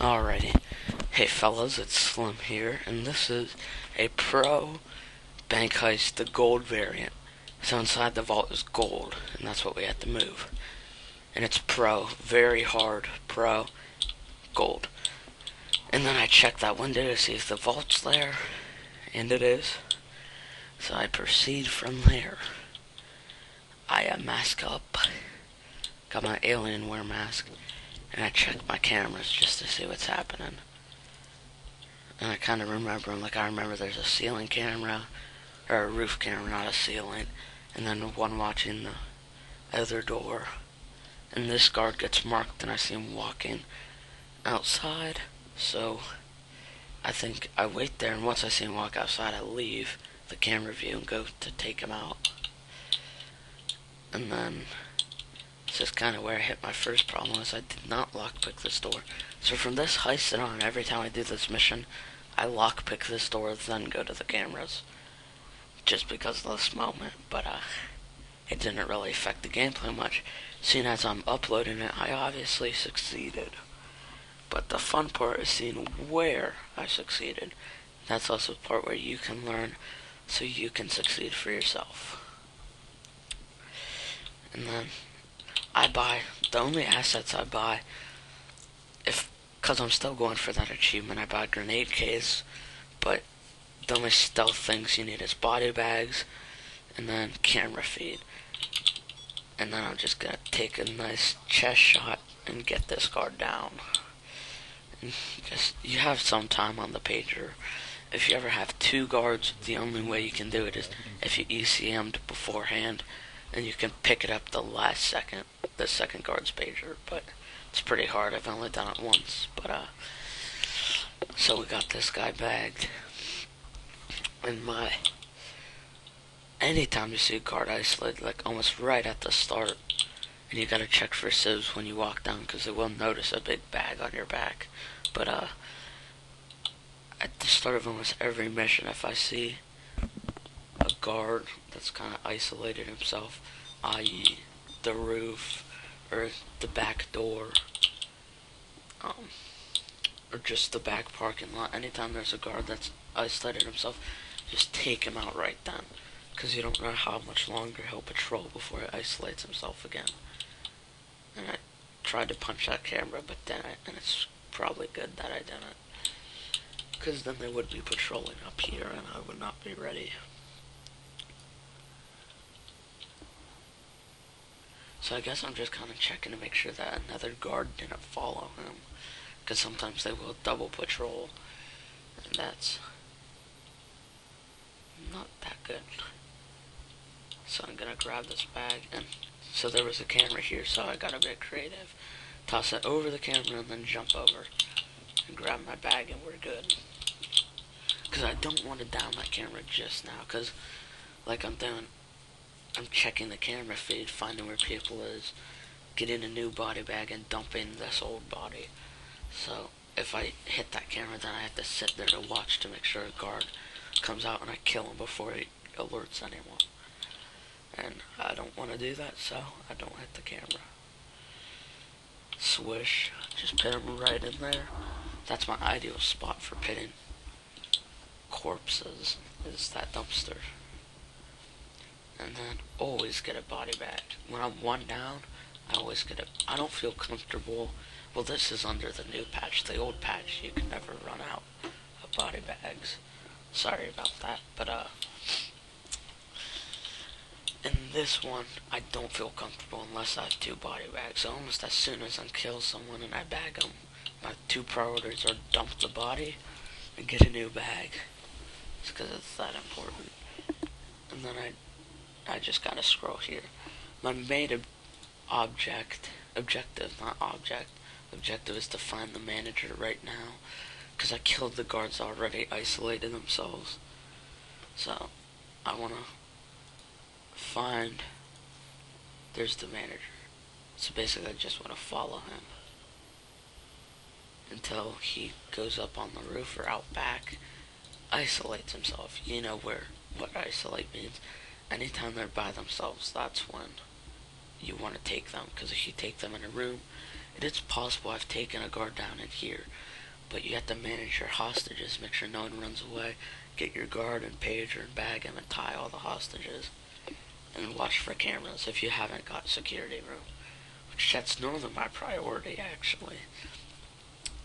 Alrighty. Hey fellas, it's Slim here, and this is a pro bank heist, the gold variant. So inside the vault is gold, and that's what we have to move. And it's pro, very hard, pro, gold. And then I check that window to see if the vault's there, and it is. So I proceed from there. I mask up, got my Alienware mask, and I check my cameras just to see what's happening. And I kind of remember, I remember there's a ceiling camera, or a roof camera, not a ceiling, and then one watching the other door. And this guard gets marked, and I see him walking outside, so I think I wait there, and once I see him walk outside, I leave the camera view and go to take him out. And then this is kind of where I hit my first problem, is I did not lockpick this door. So from this heist on, every time I do this mission, I lockpick this door, then go to the cameras. Just because of this moment, but it didn't really affect the gameplay much. Seeing as I'm uploading it, I obviously succeeded. But the fun part is seeing where I succeeded. That's also the part where you can learn so you can succeed for yourself. And then I buy, the only assets I buy, because I'm still going for that achievement, I buy grenade case, but the only stealth things you need is body bags, and then camera feed. And then I'm just gonna take a nice chest shot and get this guard down. And you have some time on the pager. If you ever have two guards, the only way you can do it is if you ECM'd beforehand, and you can pick it up the last second, the second guard's pager. But it's pretty hard. I've only done it once. But so we got this guy bagged. And anytime you see a guard isolated, like almost right at the start, and you gotta check for civs when you walk down, because they will notice a big bag on your back. But at the start of almost every mission, if I see a guard that's kind of isolated himself, i.e. the roof, or the back door, or just the back parking lot, anytime there's a guard that's isolated himself, just take him out right then, because you don't know how much longer he'll patrol before he isolates himself again. And I tried to punch that camera, but then and it's probably good that I didn't, because then they would be patrolling up here and I would not be ready. So I guess I'm just kind of checking to make sure that another guard didn't follow him, because sometimes they will double patrol, and that's not that good. So I'm gonna grab this bag, and so there was a camera here, so I got a bit creative. Toss it over the camera and then jump over and grab my bag, and we're good. Because I don't want to down that camera just now, because like I'm checking the camera feed, finding where people is, getting a new body bag, and dumping this old body. So if I hit that camera, then I have to sit there to watch to make sure a guard comes out and I kill him before he alerts anyone. And I don't want to do that, so I don't hit the camera. Swish, just put him right in there. That's my ideal spot for pitting corpses, is that dumpster. And then always get a body bag. When I'm one down, I always get I don't feel comfortable. Well, this is under the new patch. The old patch, you can never run out of body bags. Sorry about that, but in this one, I don't feel comfortable unless I have two body bags. So almost as soon as I kill someone and I bag them, my two priorities are dump the body and get a new bag. It's because it's that important. And then I just gotta scroll here. My main objective is to find the manager right now, because I killed the guards already isolated themselves. So I wanna find, there's the manager. So basically I just wanna follow him until he goes up on the roof or out back, isolates himself. You know what isolate means. Anytime they're by themselves, that's when you want to take them, because if you take them in a room, It is possible I've taken a guard down in here, but you have to manage your hostages, make sure no one runs away, get your guard and pager and bag him and tie all the hostages, and watch for cameras if you haven't got security room, which that's normally my priority actually.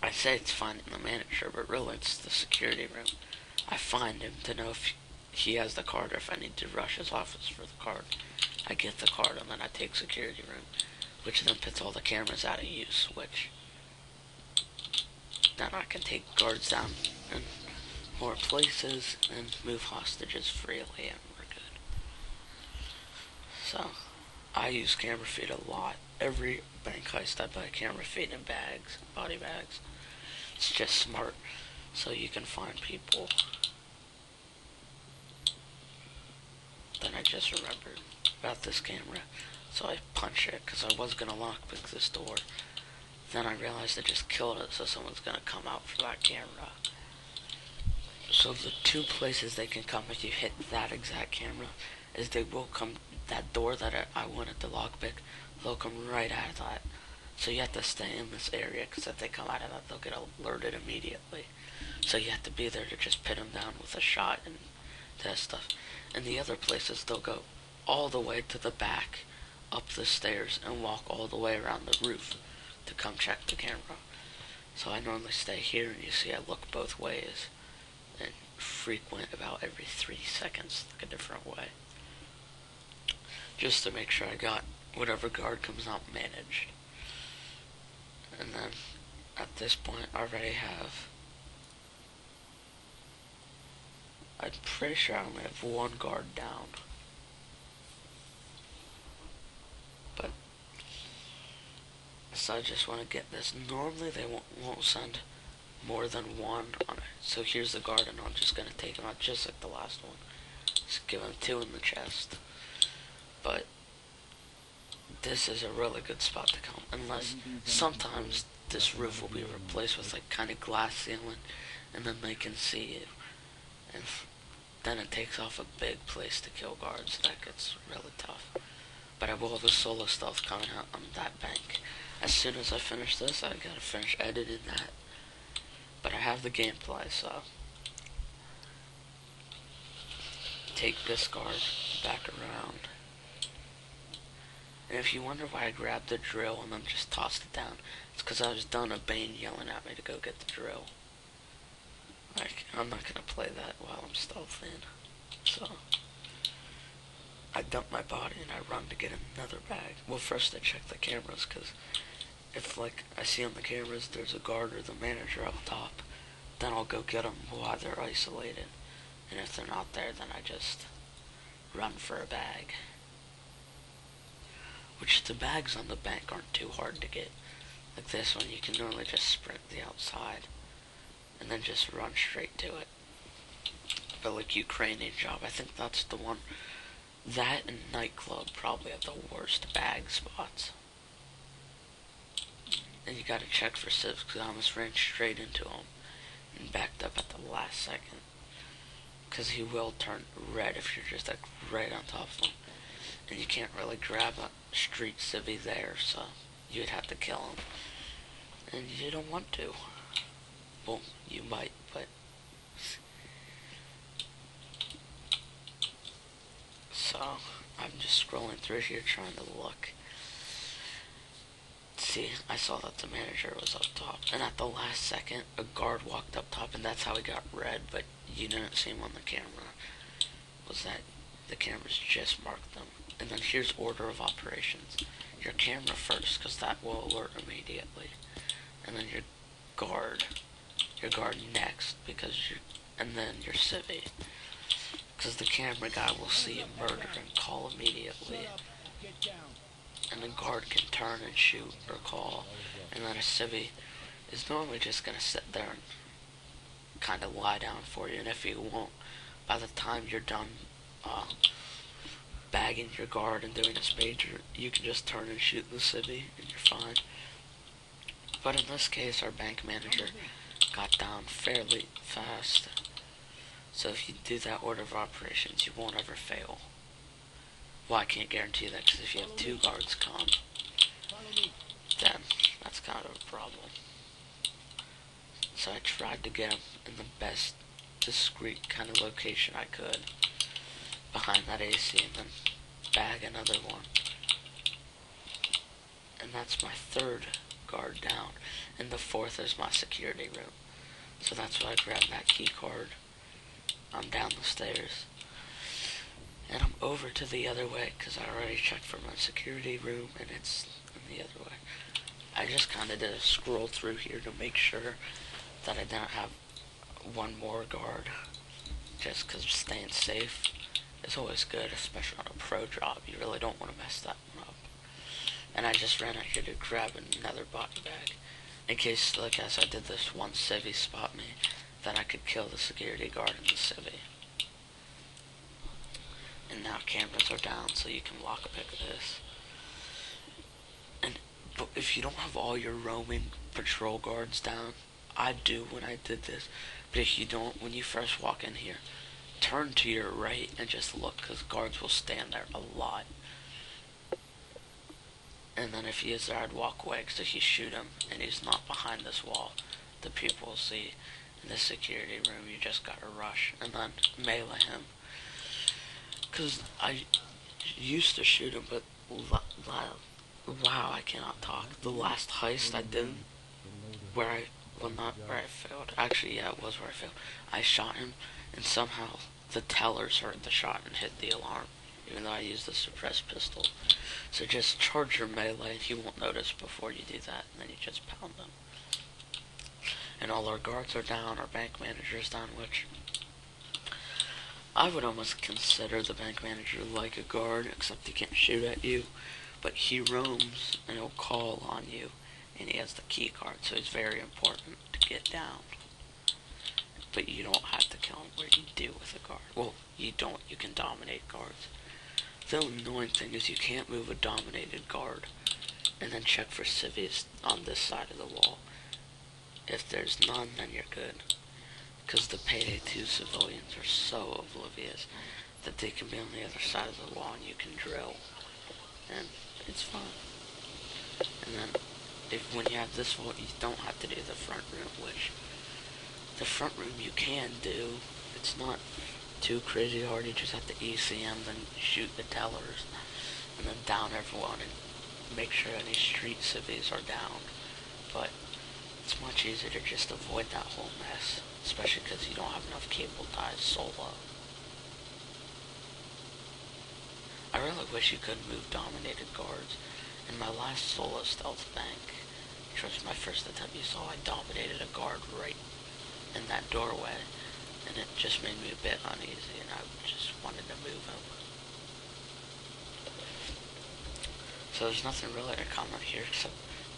I say it's finding the manager, but really it's the security room. I find him to know if he has the card or if I need to rush his office for the card. I get the card and then I take security room, which then puts all the cameras out of use, which then I can take guards down in more places and move hostages freely and we're good. So, I use camera feed a lot. Every bank heist I buy camera feed in bags, body bags. It's just smart so you can find people. Then I just remembered about this camera, so I punch it because I was going to lockpick this door. Then I realized I just killed it, so someone's going to come out for that camera. So the two places they can come if you hit that exact camera is they will come, that door that I wanted to lockpick, they'll come right out of that. So you have to stay in this area, because if they come out of that, they'll get alerted immediately. So you have to be there to just pin them down with a shot and that stuff. And the other places, they'll go all the way to the back, up the stairs, and walk all the way around the roof to come check the camera. So I normally stay here, and you see I look both ways, and frequent about every 3 seconds, like a different way. Just to make sure I got whatever guard comes out managed. And then, at this point, I already have, I'm pretty sure I only have one guard down. But, so I just want to get this. Normally they won't send more than one on it. So here's the guard, and I'm just going to take him out just like the last one. Just give him 2 in the chest. But this is a really good spot to come, unless sometimes this roof will be replaced with like kind of glass ceiling, and then they can see you, and then it takes off a big place to kill guards. That gets really tough. But I will have a solo stealth coming out on that bank. As soon as I finish this, I gotta finish editing that. But I have the gameplay, so take this guard back around. And if you wonder why I grabbed the drill and then just tossed it down, it's because I was done with Bane yelling at me to go get the drill. Like, I'm not gonna play that while I'm stealthing. So, I dump my body and I run to get another bag. Well, first I check the cameras, because if, like, I see on the cameras there's a guard or the manager up top, then I'll go get them while they're isolated. And if they're not there, then I just run for a bag. Which the bags on the bank aren't too hard to get. Like this one, you can normally just sprint the outside and then just run straight to it. But like Ukrainian job, I think that's the one. That and nightclub probably have the worst bag spots. And you gotta check for civs, because I almost ran straight into him and backed up at the last second. Because he will turn red if you're just like right on top of him. And you can't really grab a street civvy there, so you'd have to kill him. And you don't want to. Well, you might, but... So, I'm just scrolling through here trying to look. See, I saw that the manager was up top, and at the last second, a guard walked up top, and that's how he got red, but you didn't see him on the camera. Was that the cameras just marked them. And then here's order of operations. Your camera first, because that will alert immediately. And then your guard next, because and then your civvy. Because the camera guy will see a murder and call immediately. And the guard can turn and shoot or call. And then a civvy is normally just going to sit there and kind of lie down for you. And if he won't, by the time you're done bagging your guard and doing his major, you can just turn and shoot the civvy and you're fine. But in this case, our bank manager got down fairly fast. So if you do that order of operations, you won't ever fail. Well, I can't guarantee that, because if you have 2 guards come, then that's kind of a problem. So I tried to get him in the best discreet kind of location I could behind that AC and then bag another one. And that's my third guard down. And the fourth is my security room. So that's why I grabbed that key card. I'm down the stairs. And I'm over to the other way because I already checked for my security room and it's in the other way. I just kind of did a scroll through here to make sure that I didn't have one more guard. Just because staying safe is always good, especially on a pro job. You really don't want to mess that one up. And I just ran out here to grab another body bag. In case, like as I did this one civvy spot me, that I could kill the security guard and the civvy. And now cameras are down, so you can lock pick this. But if you don't have all your roaming patrol guards down, I do when I did this, but if you don't, when you first walk in here, turn to your right and just look, because guards will stand there a lot. And then if he is there, I'd walk away, because if you shoot him and he's not behind this wall, the people will see. In the security room, you just gotta rush and then melee him. Because I used to shoot him, but wow, I cannot talk. The last heist I did, not where I failed. Actually, yeah, it was where I failed. I shot him, and somehow the tellers heard the shot and hit the alarm, even though I used the suppressed pistol. So just charge your melee, and he won't notice before you do that, and then you just pound them. And all our guards are down, our bank manager's down, which I would almost consider the bank manager like a guard, except he can't shoot at you. But he roams, and he'll call on you, and he has the key card, so it's very important to get down. But you don't have to kill him where you do with a guard. Well, you don't, you can dominate guards. The annoying thing is you can't move a dominated guard, and then check for civvies on this side of the wall. If there's none, then you're good. Because the Payday 2 civilians are so oblivious that they can be on the other side of the wall and you can drill. And it's fun. And then, when you have this vault, you don't have to do the front room, which the front room you can do. It's not too crazy hard. You just have to ECM, then shoot the tellers, and then down everyone, and make sure any street civvies are down. But it's much easier to just avoid that whole mess, especially because you don't have enough cable ties solo. I really wish you could move dominated guards. In my last solo stealth bank, which was my first attempt, you saw I dominated a guard right in that doorway, and it just made me a bit uneasy, and I just wanted to move him. So there's nothing really to comment here except,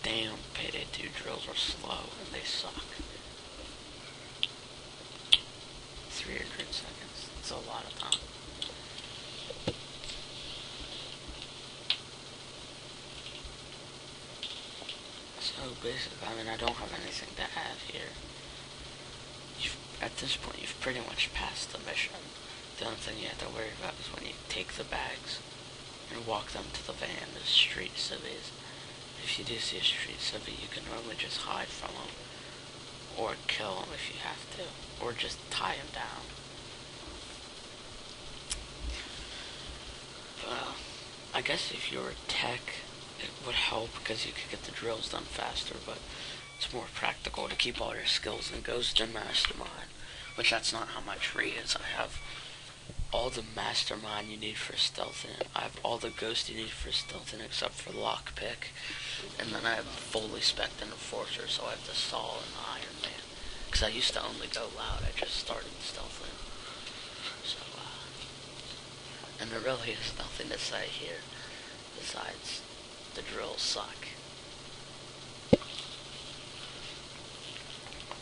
damn, Payday 2 drills are slow, and they suck. 300 seconds, it's a lot of time. So basically, I mean, I don't have anything to add here. At this point, you've pretty much passed the mission. The only thing you have to worry about is when you take the bags and walk them to the van as street civvies. If you do see a street civvy, you can normally just hide from them, or kill them if you have to, or just tie them down. I guess if you were tech, it would help because you could get the drills done faster, but it's more practical to keep all your skills in Ghost and Mastermind, which that's not how my tree is. I have all the Mastermind you need for stealthing. I have all the Ghost you need for stealthing except for Lockpick, and then I have fully spec'd Enforcer, so I have the Saw and the Iron Man. Because I used to only go loud, I just started stealthing. So, and there really is nothing to say here, besides the drills suck.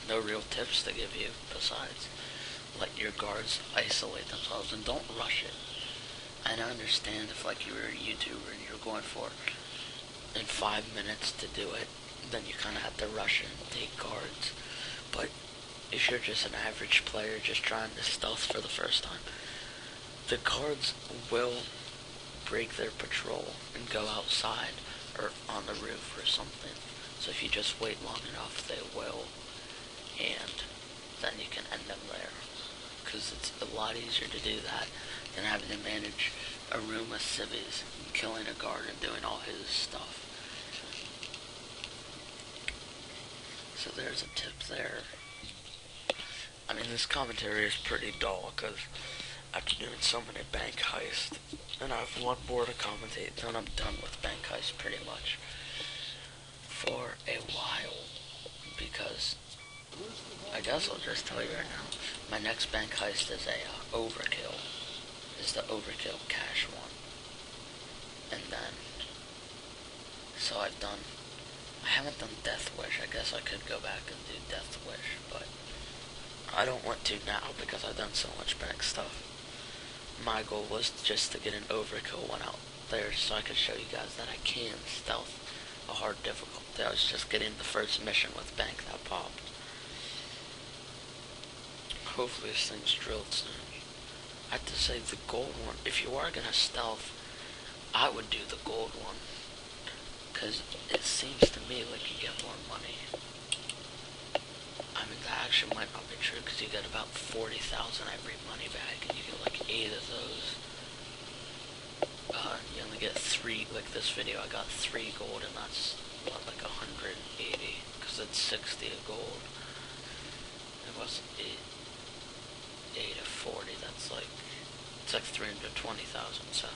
No real tips to give you, besides let your guards isolate themselves and don't rush it. And I understand if like you were a YouTuber and you're going for in 5 minutes to do it, then you kind of have to rush it and take guards. But if you're just an average player just trying to stealth for the first time, the guards will break their patrol and go outside or on the roof or something. So if you just wait long enough, they will, and then you can end them there. Because it's a lot easier to do that than having to manage a room of civvies, killing a guard and doing all his stuff. So there's a tip there. I mean, this commentary is pretty dull because after doing so many bank heists, and I have one more to commentate, then I'm done with bank heists pretty much for a while, because I guess I'll just tell you right now, my next bank heist is a overkill. Is the overkill cash one. And then, so I haven't done Death Wish. I guess I could go back and do Death Wish, but I don't want to now because I've done so much bank stuff. My goal was just to get an overkill one out there so I could show you guys that I can stealth a hard difficulty. I was just getting the first mission with bank that popped. Hopefully this thing's drilled soon. I have to say the gold one, if you are gonna stealth, I would do the gold one, because it seems to me like you get more money. I mean, that actually might not be true, because you get about 40,000 every money bag, and you get like 8 of those. You only get 3, like this video, I got 3 gold, and that's, what, like 180, because it's 60 of gold. It was 8 of 40, that's like, it's like 320,000, so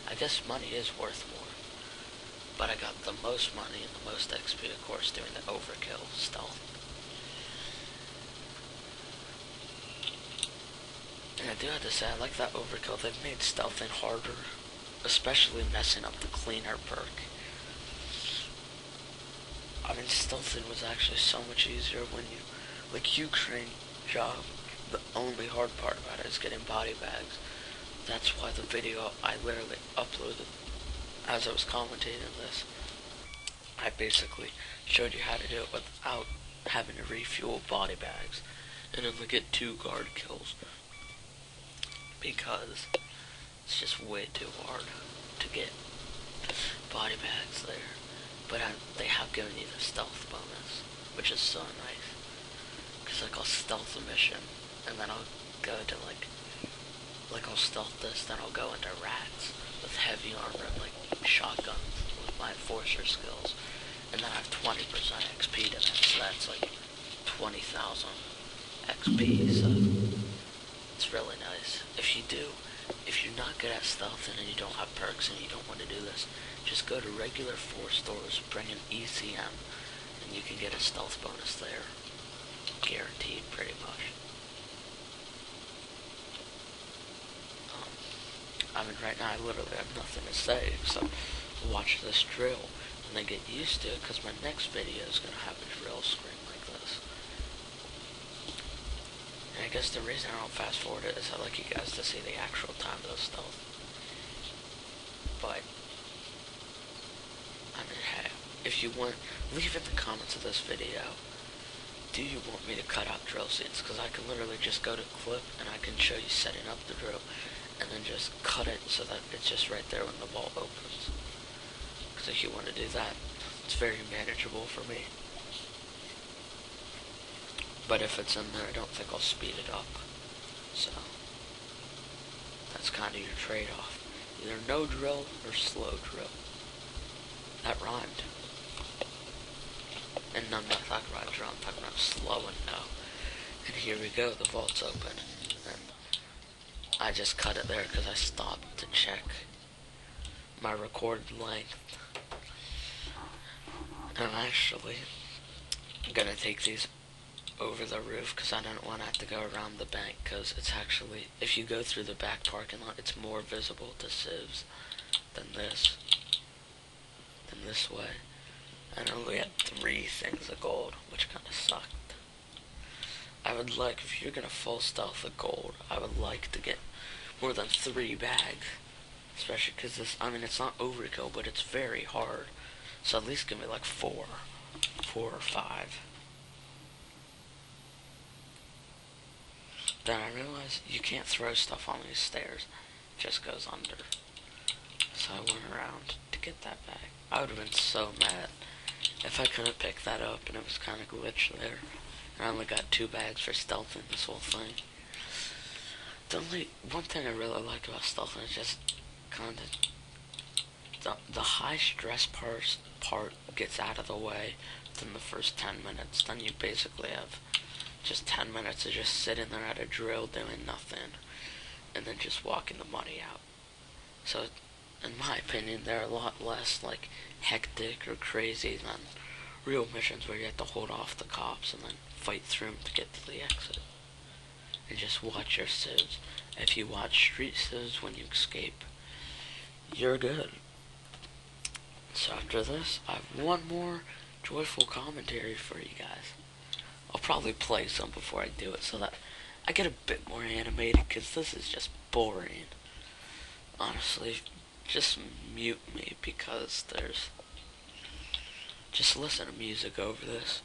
I guess money is worth more. But I got the most money and the most XP, of course, doing the overkill stealth. And I do have to say, I like that overkill. They've made stealthing harder, especially messing up the cleaner perk. I mean, stealthing was actually so much easier when you, like Ukraine job, the only hard part about it is getting body bags. That's why the video I literally uploaded as I was commentating this, I basically showed you how to do it without having to refuel body bags and only get 2 guard kills, because it's just way too hard to get body bags there. But they have given you the stealth bonus, which is so nice, because like I'll stealth a mission and then I'll go to like I'll stealth this, then I'll go into rats with heavy armor and like shotguns with my enforcer skills, and then I have 20% XP to that, so that's like 20,000 XP, so it's really nice. If you're not good at stealthing and you don't have perks and you don't want to do this, just go to regular 4 stores, bring an ECM, and you can get a stealth bonus there. Guaranteed, pretty much. I mean, right now I literally have nothing to say except watch this drill and then get used to it, because my next video is going to have a drill screen like this. And I guess the reason I don't fast forward it is I like you guys to see the actual time of the stealth. But, I mean, hey, if you want, leave in the comments of this video, do you want me to cut out drill scenes? Because I can literally just go to clip and I can show you setting up the drill, and then just cut it so that it's just right there when the ball opens. Because if you want to do that, it's very manageable for me. But if it's in there, I don't think I'll speed it up. So, that's kind of your trade-off. Either no drill or slow drill. That rhymed. And no, I'm not talking about drill, I'm talking about slow and no. And here we go, the vault's open. And I just cut it there because I stopped to check my recorded length. And I'm actually gonna take these over the roof because I don't want to have to go around the bank, because it's actually, if you go through the back parking lot, it's more visible to civs than this way. And I only had 3 things of gold, which kind of sucked. I would like, if you're gonna full stealth of gold, I would like to get more than 3 bags. Especially because this, I mean, it's not overkill, but it's very hard. So at least give me like 4 or 5. Then I realized you can't throw stuff on these stairs. It just goes under. So I went around to get that bag. I would have been so mad If I couldn't pick that up and it was kind of glitched there, and I only got 2 bags for stealthing this whole thing. The only one thing I really like about stealthing is just kind of the high stress part gets out of the way within the first 10 minutes. Then you basically have just 10 minutes of just sitting there at a drill doing nothing, and then just walking the money out. So, in my opinion, they're a lot less like hectic or crazy than real missions where you have to hold off the cops and then fight through them to get to the exit. And just watch your civs. If you watch street civs when you escape, you're good. So after this, I have one more joyful commentary for you guys. I'll probably play some before I do it so that I get a bit more animated, because this is just boring. Honestly, just mute me because just listen to music over this.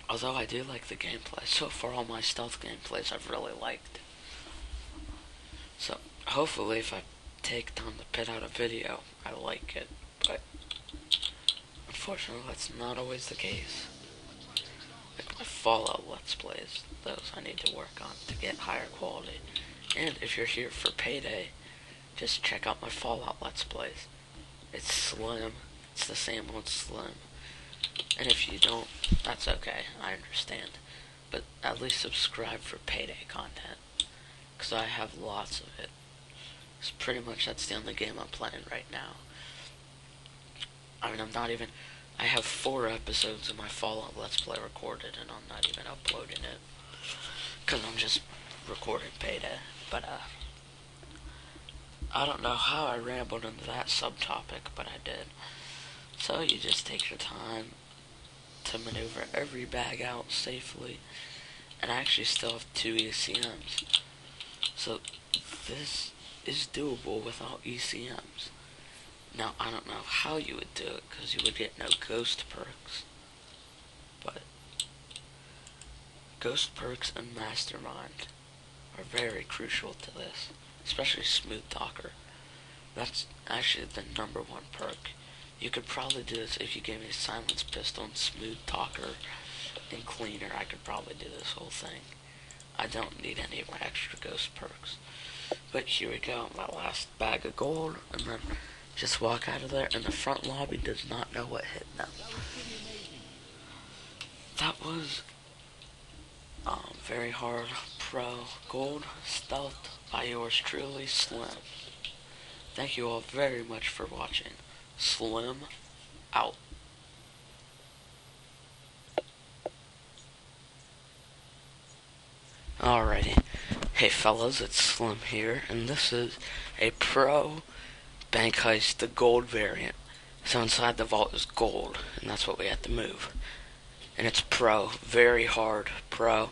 Although I do like the gameplay. So far all my stealth gameplays I've really liked. So hopefully if I take time to put out a video, I like it. But unfortunately that's not always the case. Like my Fallout Let's Plays, those I need to work on to get higher quality. And if you're here for Payday, just check out my Fallout Let's Plays. It's slim. It's the same old slim. And if you don't, that's okay. I understand. But at least subscribe for Payday content, because I have lots of it. It's pretty much that's the only game I'm playing right now. I mean, I have 4 episodes of my Fallout Let's Play recorded, and I'm not even uploading it, because I'm just recording Payday. But, I don't know how I rambled into that subtopic, but I did. So you just take your time to maneuver every bag out safely, and I actually still have 2 ECMs. So this is doable without ECMs. Now, I don't know how you would do it, because you would get no ghost perks. But ghost perks and mastermind are very crucial to this, especially smooth talker. That's actually the #1 perk. You could probably do this if you gave me a silence pistol and smooth talker and cleaner. I could probably do this whole thing. I don't need any of my extra ghost perks. But here we go, my last bag of gold, and then just walk out of there, and the front lobby does not know what hit them. That was very hard pro gold stealth by yours truly, Slim. Thank you all very much for watching. Slim out. Alrighty. Hey fellas, it's Slim here, and this is a pro bank heist, the gold variant. So inside the vault is gold, and that's what we have to move. And it's pro, very hard pro.